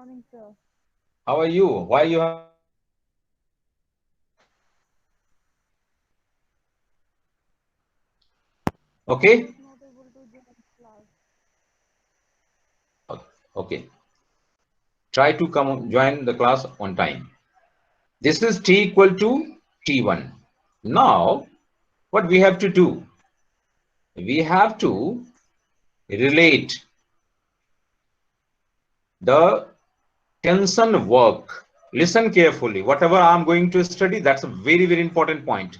morning, sir. How are you? Why you have? I Okay. was not able to join class. Okay. Try to come join the class on time. This is t equal to t1. Now, what we have to do? We have to relate the tension work. Listen carefully. Whatever I'm going to study, that's a very, very important point.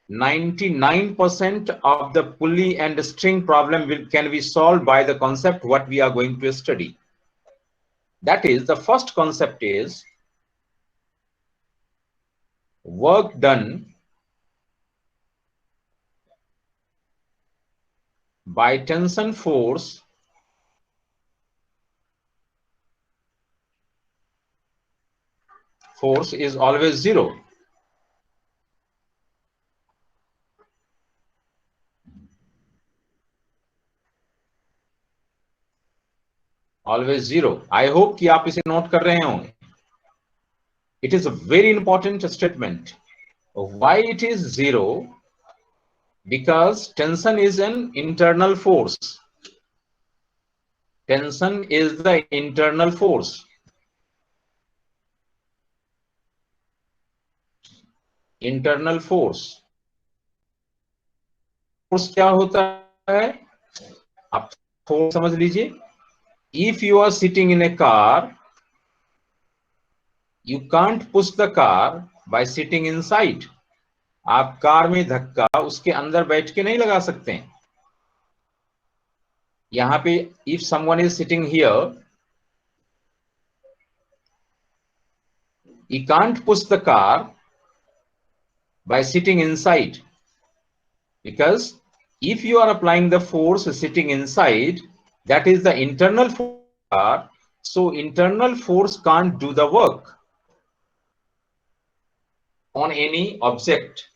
99% of the pulley and string problem can be solved by the concept what we are going to study. That is, the first concept is work done by tension force is always zero. Always zero. I hope कि आप इसे note कर रहे होंगे. It is a very important statement. Why it is zero? Because tension is an internal force. Tension is the internal force. Internal force. Force क्या होता है? आप force समझ लीजिए. If you are sitting in a car, you can't push the car by sitting inside. आप car में धक्का उसके अंदर बैठ के नहीं लगा सकते हैं. यहाँ पे if someone is sitting here, he can't push the car by sitting inside, because if you are applying the force sitting inside, that is the internal force, so internal force can't do the work on any object.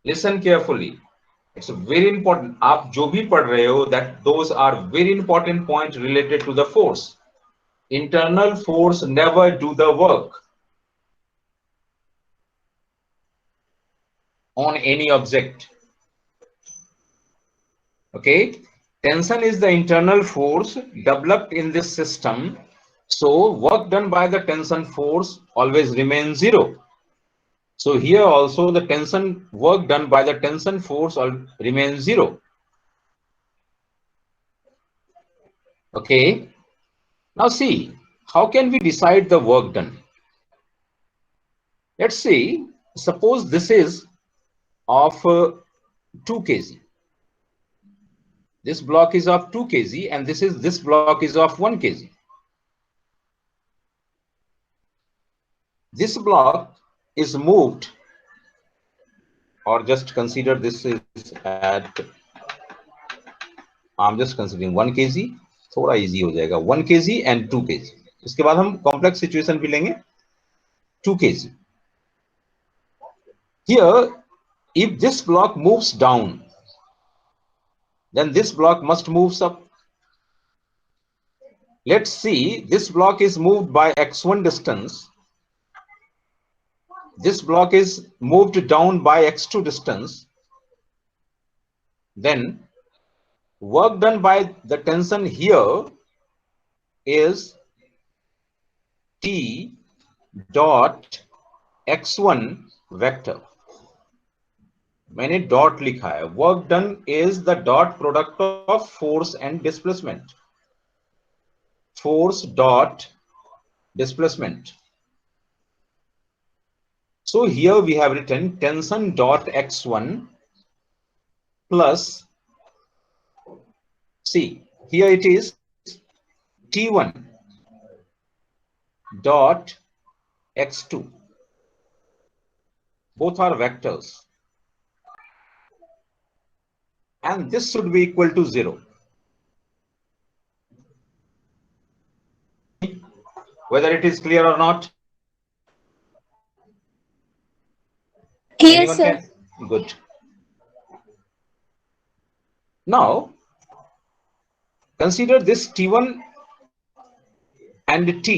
Listen carefully. It's very important. आप जो भी पढ़ रहे हो, that those are very important points related to the force. Internal force never do the work on any object. Okay, tension is the internal force developed in this system, so work done by the tension force always remains zero. So here also the tension work done by the tension force remains zero. Okay, now see, how can we decide the work done? Let's see, suppose this is of 2 kg. This block is of 2 kg and this block is of 1 kg. This block is moved, or just consider this is at, I'm just considering 1 kg, थोड़ा easy हो जाएगा. 1 kg and 2 kg. इसके बाद हम complex situation भी लेंगे. 2 kg. Here, if this block moves down, then this block must move up. Let's see, this block is moved by x1 distance. This block is moved down by x2 distance. Then work done by the tension here is T dot x1 vector. मैंने dot लिखा है. Work done is the dot product of force and displacement. Force dot displacement. So here we have written tension dot x1 plus, see, here it is T1 dot x2. Both are vectors. And this should be equal to 0. Whether it is clear or not? Yes, Anyone sir. can? Good. Now, consider this T1 and t.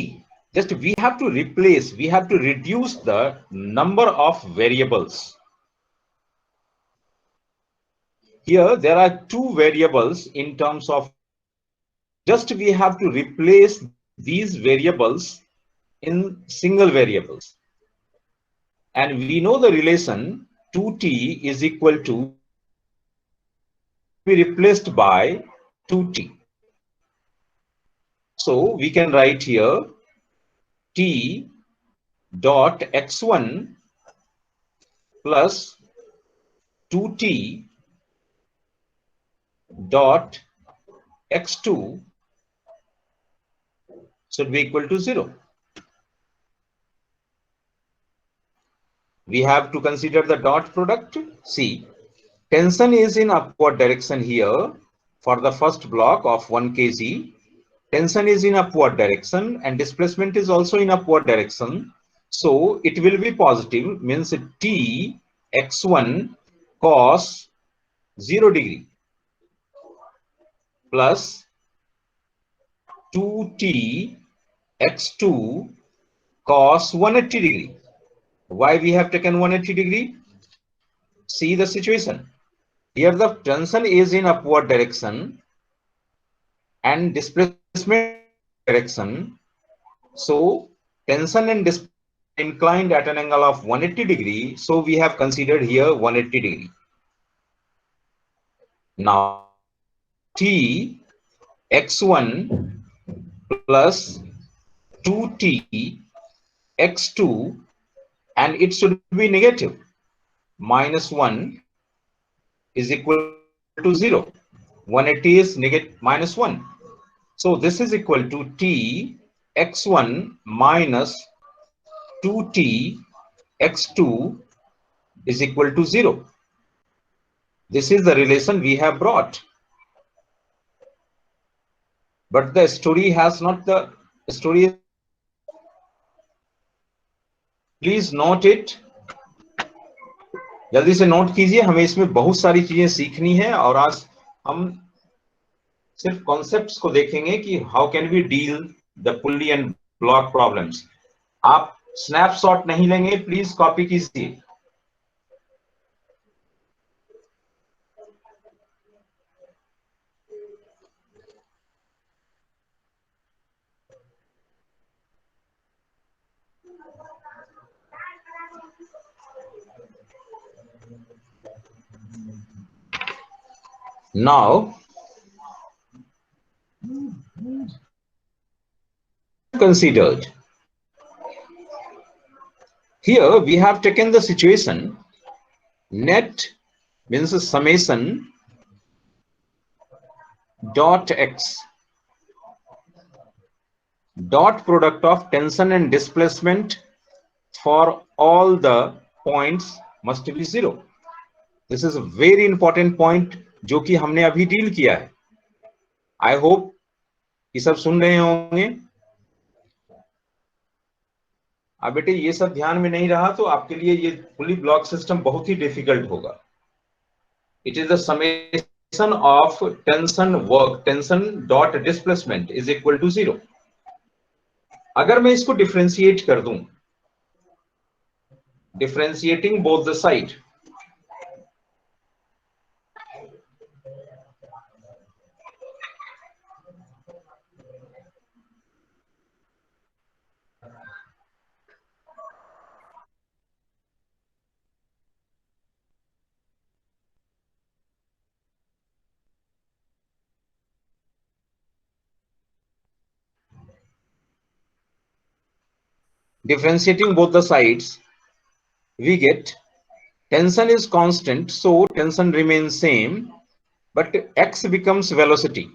Just we have to replace, we have to reduce the number of variables. Here there are two variables in terms of, just we have to replace these variables in single variables. And we know the relation 2t is equal to be replaced by 2t. So we can write here t dot x1 plus 2t dot x2 should be equal to 0. We have to consider the dot product. See, tension is in upward direction here for the first block of 1 kg. Tension is in upward direction and displacement is also in upward direction. So it will be positive, means t x1 cos 0 degree plus 2t x2 cos 180 degree. Why we have taken 180 degree? See the situation. Here the tension is in upward direction and displacement direction. So tension and displacement inclined at an angle of 180 degree. So we have considered here 180 degree. Now t x1 plus 2t x2, and it should be negative. Minus 1 is equal to 0. 180 is negative minus 1. So this is equal to t x1 minus 2t x2 is equal to 0. This is the relation we have brought. But the story has not the story. Please note it. जल्दी से note कीजिए, हमें इसमें बहुत सारी चीजें सीखनी है और आज हम सिर्फ कॉन्सेप्ट्स को देखेंगे कि how can we deal the pulley and block problems. आप स्नैपशॉट नहीं लेंगे, प्लीज कॉपी कीजिए. Now considered, here we have taken the situation net means summation dot x dot product of tension and displacement for all the points must be 0. This is a very important point जो कि हमने अभी deal किया है. I hope ये सब सुन रहे होंगे. अब बेटे ये सब ध्यान में नहीं रहा तो आपके लिए ये पुली ब्लॉक सिस्टम बहुत ही डिफिकल्ट होगा. It is the summation of tension work, tension dot displacement is equal to 0. अगर मैं इसको डिफरेंशिएट कर दूं, differentiating both the side, differentiating both the sides, we get tension is constant, so tension remains same, but x becomes velocity.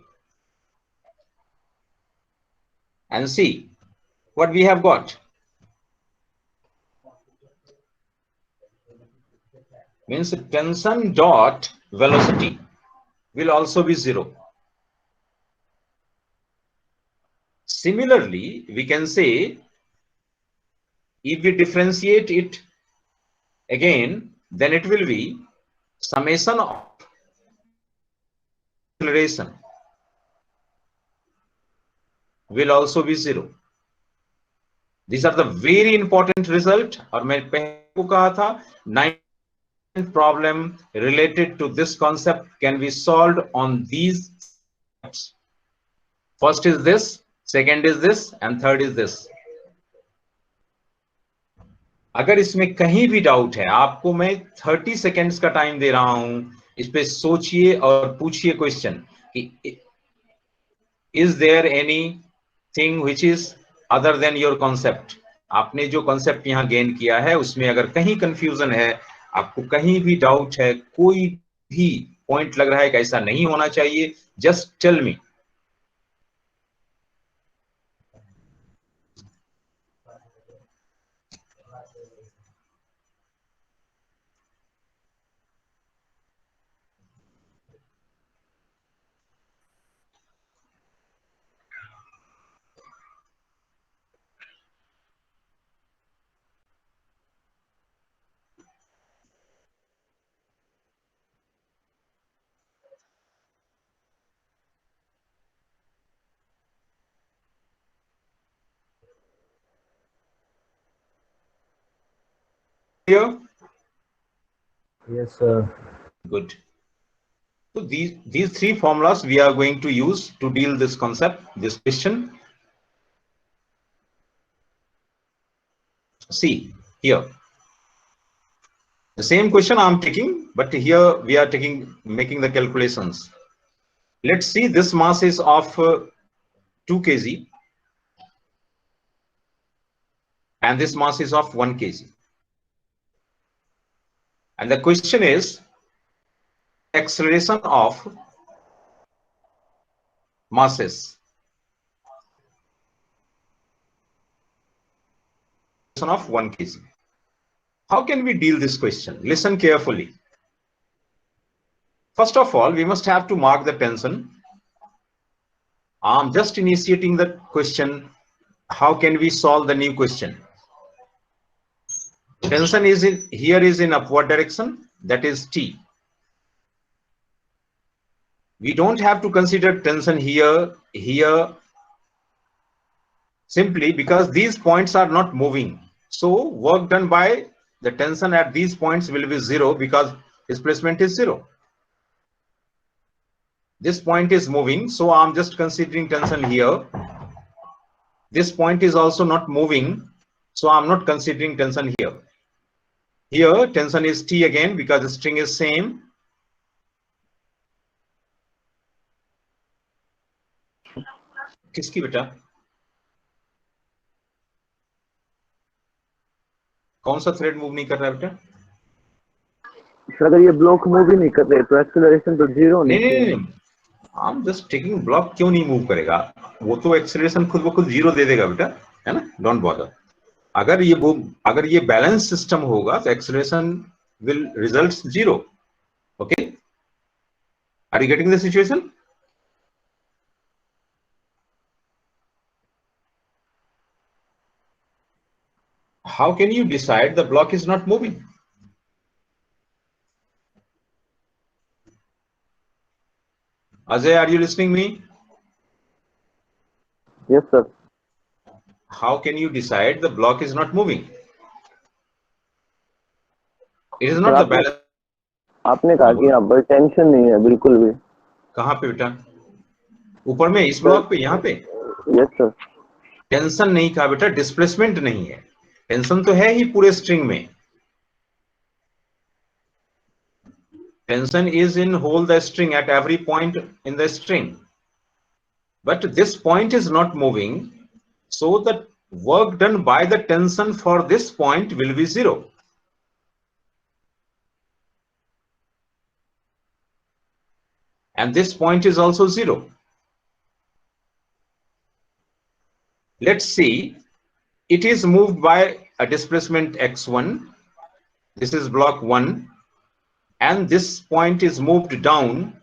And see what we have got. Means tension dot velocity will also be 0. Similarly, we can say if we differentiate it again, then it will be summation of acceleration will also be 0. These are the very important result. और मैं पहले को कहा था 9 problem related to this concept can be solved on these steps. First is this, second is this, and third is this. अगर इसमें कहीं भी डाउट है, आपको मैं 30 सेकेंड्स का टाइम दे रहा हूं, इस पे सोचिए और पूछिए क्वेश्चन कि is there anything which is other than your concept. आपने जो कॉन्सेप्ट यहां गेन किया है उसमें अगर कहीं कंफ्यूजन है, आपको कहीं भी डाउट है, कोई भी पॉइंट लग रहा है कि ऐसा नहीं होना चाहिए, just tell me. Here? Yes, sir. Good. So these three formulas we are going to use to deal this concept, this question. See here, the same question I'm taking, but here we are making the calculations. Let's see, this mass is of 2 kg and this mass is of 1 kg. And the question is acceleration of masses. Of 1 kg. How can we deal this question? Listen carefully. First of all, we must have to mark the tension. I'm just initiating the question. How can we solve the new question? Tension is here is in upward direction, that is T. We don't have to consider tension here, simply because these points are not moving. So work done by the tension at these points will be 0 because displacement is 0. This point is moving, so I'm just considering tension here. This point is also not moving, so I'm not considering tension here. Here tension is T again because the string is same. किसकी बेटा? कौन सा thread move नहीं कर रहा है बेटा? Sir अगर ये ब्लॉक मूव ही नहीं कर रहे तो एक्सेलरेशन तो 0 नहीं. I am just taking block. क्यों नहीं मूव करेगा? वो तो एक्सेलरेशन खुद ब खुद 0 दे देगा बेटा, है ना? Don't bother. अगर ये बैलेंस सिस्टम होगा तो acceleration will result 0. Okay, are you getting the situation? How can you decide the block is not moving? Ajay, are you listening me? Yes, sir. How can you decide the block is not moving? It is not the balance. आपने कहा कि यहाँ पर tension नहीं है बिल्कुल भी. कहाँ पे बेटा? ऊपर में इस ब्लॉक पे, यहाँ पे? Yes, sir. टेंशन नहीं कहा बेटा, डिस्प्लेसमेंट नहीं है. टेंशन तो है ही पूरे स्ट्रिंग में. Tension is in whole the string at every point in the string. But this point is not moving, so the work done by the tension for this point will be 0. And this point is also 0. Let's see, it is moved by a displacement x1. This is block 1. And this point is moved down